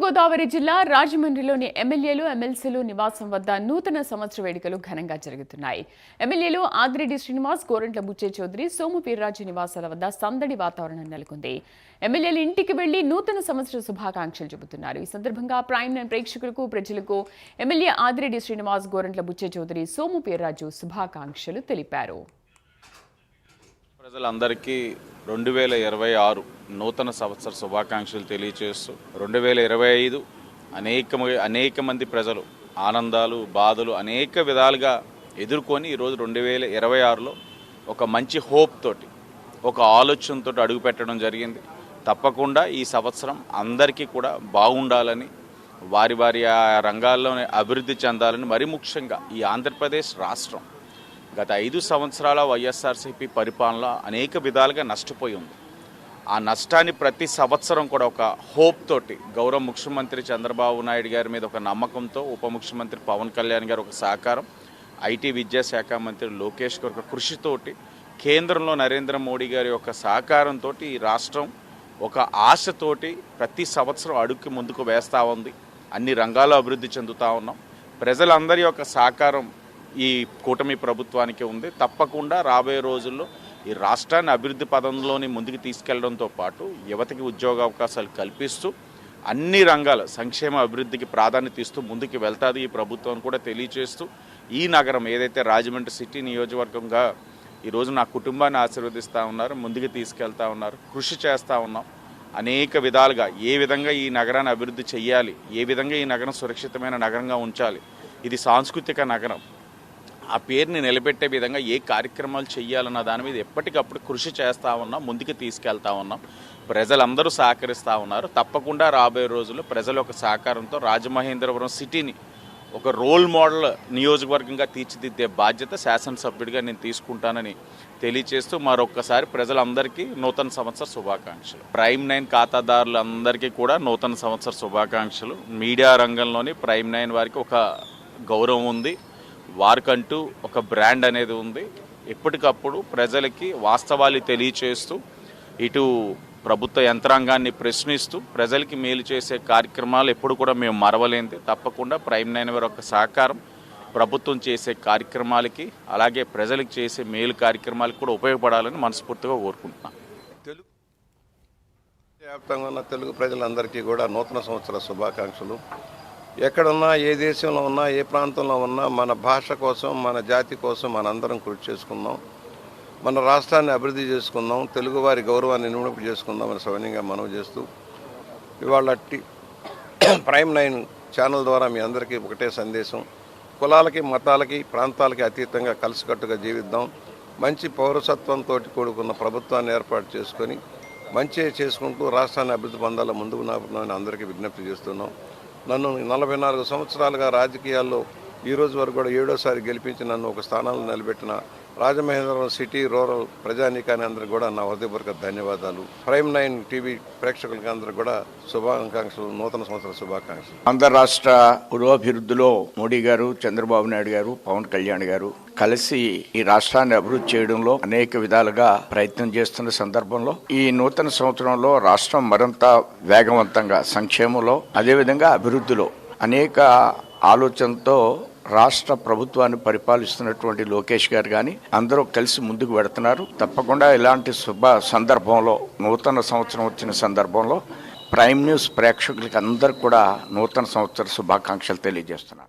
తూర్పుగోదావరి జిల్లా రాజమండ్రిలోని ఎమ్మెల్యేలు ఎమ్మెల్సీలు నివాసం వద్ద నూతన సంవత్సర వేడుకలు ఘనంగా జరుగుతున్నాయి. ఎమ్మెల్యేలు ఆదిరెడ్డి శ్రీనివాస్, గోరంట్ల బుచ్చే చౌదరి, సోము వీర్రాజు నివాసాల వద్ద సందడి వాతావరణం నెలకొంది. ఎమ్మెల్యేలు ఇంటికి వెళ్లి నూతన సంవత్సర శుభాకాంక్షలు చెబుతున్నారు. ఈ సందర్భంగా ప్రైమ్ నైన్ ప్రేక్షకులకు, ప్రజలకు ఎమ్మెల్యే ఆదిరెడ్డి శ్రీనివాస్, గోరంట్ల బుచ్చే చౌదరి, సోము వీర్రాజు శుభాకాంక్షలు తెలిపారు. ప్రజలందరికీ 2026 నూతన సంవత్సర శుభాకాంక్షలు తెలియజేస్తూ 2025 అనేక మంది ప్రజలు ఆనందాలు, బాధలు అనేక విధాలుగా ఎదుర్కొని ఈరోజు 2026లో ఒక మంచి హోప్ తోటి, ఒక ఆలోచనతో అడుగు పెట్టడం జరిగింది. తప్పకుండా ఈ సంవత్సరం అందరికీ కూడా బాగుండాలని, వారి వారి రంగాల్లోనే అభివృద్ధి చెందాలని, మరి ముఖ్యంగా ఈ ఆంధ్రప్రదేశ్ రాష్ట్రం గత 5 సంవత్సరాల వైఎస్ఆర్సీపీ పరిపాలన అనేక విధాలుగా నష్టపోయి ఉంది. ఆ నష్టాన్ని ప్రతి సంవత్సరం కూడా ఒక హోప్ తోటి గౌరవ ముఖ్యమంత్రి చంద్రబాబు నాయుడు గారి మీద ఒక నమ్మకంతో, ఉప ముఖ్యమంత్రి పవన్ కళ్యాణ్ గారు ఒక సహకారం, ఐటీ విద్యాశాఖ మంత్రి లోకేష్ గారు ఒక కృషితోటి, కేంద్రంలో నరేంద్ర మోడీ గారి యొక్క సహకారంతో ఈ రాష్ట్రం ఒక ఆశతోటి ప్రతి సంవత్సరం అడుగుకి ముందుకు వేస్తూ ఉంది. అన్ని రంగాల్లో అభివృద్ధి చెందుతూ ఉన్నాం. ప్రజలందరి యొక్క సహకారం ఈ కూటమి ప్రభుత్వానికి ఉంది. తప్పకుండా రాబోయే రోజుల్లో ఈ రాష్ట్రాన్ని అభివృద్ధి పదంలోని ముందుకు తీసుకెళ్లడంతో పాటు యువతకి ఉద్యోగ అవకాశాలు కల్పిస్తూ అన్ని రంగాల సంక్షేమ అభివృద్ధికి ప్రాధాన్యత ఇస్తూ ముందుకు వెళ్తాది ఈ ప్రభుత్వం కూడా తెలియజేస్తూ, ఈ నగరం ఏదైతే రాజమండ్రి సిటీ నియోజకవర్గంగా ఈరోజు నా కుటుంబాన్ని ఆశీర్వదిస్తూ ఉన్నారు, ముందుకు తీసుకెళ్తా ఉన్నారు, కృషి చేస్తూ ఉన్నాం. అనేక విధాలుగా ఏ విధంగా ఈ నగరాన్ని అభివృద్ధి చేయాలి, ఏ విధంగా ఈ నగరం సురక్షితమైన నగరంగా ఉంచాలి, ఇది సాంస్కృతిక నగరం, ఆ పేరుని నిలబెట్టే విధంగా ఏ కార్యక్రమాలు చేయాలన్న దాని మీద ఎప్పటికప్పుడు కృషి చేస్తూ ఉన్నాం, ముందుకు తీసుకెళ్తా ఉన్నాం. ప్రజలందరూ సహకరిస్తూ ఉన్నారు. తప్పకుండా రాబోయే రోజుల్లో ప్రజల యొక్క సహకారంతో రాజమహేంద్రవరం సిటీని ఒక రోల్ మోడల్ నియోజకవర్గంగా తీర్చిదిద్దే బాధ్యత శాసనసభ్యుడిగా నేను తీసుకుంటానని తెలియజేస్తూ మరొక్కసారి ప్రజలందరికీ నూతన సంవత్సర శుభాకాంక్షలు. ప్రైమ్ నైన్ ఖాతాదారులందరికీ కూడా నూతన సంవత్సర శుభాకాంక్షలు. మీడియా రంగంలోని ప్రైమ్ నైన్ వారికి ఒక గౌరవం ఉంది, వారికంటూ ఒక బ్రాండ్ అనేది ఉంది. ఎప్పటికప్పుడు ప్రజలకి వాస్తవాలు తెలియచేస్తూ, ఇటు ప్రభుత్వ యంత్రాంగాన్ని ప్రశ్నిస్తూ ప్రజలకి మేలు చేసే కార్యక్రమాలు ఎప్పుడు కూడా మేము మరవలేంది. తప్పకుండా ప్రైమ్ నైన్ వారి యొక్క సహకారం ప్రభుత్వం చేసే కార్యక్రమాలకి, అలాగే ప్రజలకు చేసే మేలు కార్యక్రమాలకు కూడా ఉపయోగపడాలని మనస్ఫూర్తిగా కోరుకుంటున్నాను. వ్యాప్తంగా ఉన్న తెలుగు ప్రజలందరికీ కూడా నూతన సంవత్సర శుభాకాంక్షలు. ఎక్కడున్నా, ఏ దేశంలో ఉన్నా, ఏ ప్రాంతంలో ఉన్నా మన భాష కోసం, మన జాతి కోసం మనందరం కృషి చేసుకుందాం, మన రాష్ట్రాన్ని అభివృద్ధి చేసుకుందాం, తెలుగువారి గౌరవాన్ని నిలుపు చేసుకుందాం అని సవినయంగా మనవి చేస్తూ, ఇవాళ ప్రైమ్ నైన్ ఛానల్ ద్వారా మీ అందరికీ ఒకటే సందేశం: కులాలకి, మతాలకి, ప్రాంతాలకి అతీతంగా కలిసికట్టుగా జీవిద్దాం. మంచి పౌరసత్వంతో కూడుకున్న ప్రభుత్వాన్ని ఏర్పాటు చేసుకొని మంచి చేసుకుంటూ రాష్ట్రాన్ని అభివృద్ధి పొందాల ముందుకు నాపున్నామని అందరికీ విజ్ఞప్తి చేస్తున్నాం. నన్ను 44 సంవత్సరాలుగా రాజకీయాల్లో ఈ రోజు వరకు కూడా 7వ సారి గెలిపించి నన్ను ఒక స్థానంలో నిలబెట్టిన రాజమహేంద్రవరం సిటీ రూరల్ ప్రజానీకాన్ని అందరికీ కూడా నా హృదయపూర్వక ధన్యవాదాలు. ప్రైమ్ నైన్ టీవీ ప్రేక్షకులకి అందరికీ కూడా శుభాకాంక్షలు, నూతన సంవత్సర శుభాకాంక్షలు. ఆంధ్ర రాష్ట్ర పురోభివృద్ధిలో మోడీ గారు, చంద్రబాబు నాయుడు గారు, పవన్ కళ్యాణ్ గారు కలిసి ఈ రాష్ట్రాన్ని అభివృద్ధి చేయడంలో అనేక విధాలుగా ప్రయత్నం చేస్తున్న సందర్భంలో ఈ నూతన సంవత్సరంలో రాష్ట్రం మరింత వేగవంతంగా సంక్షేమంలో, అదేవిధంగా అభివృద్ధిలో అనేక ఆలోచనతో రాష్ట్ర ప్రభుత్వాన్ని పరిపాలిస్తున్నటువంటి లోకేష్ గారు కానీ అందరూ కలిసి ముందుకు వెడుతున్నారు. తప్పకుండా ఇలాంటి శుభ సందర్భంలో, నూతన సంవత్సరం వచ్చిన సందర్భంలో ప్రైమ్ న్యూస్ ప్రేక్షకులకి అందరికి కూడా నూతన సంవత్సర శుభాకాంక్షలు తెలియజేస్తున్నారు.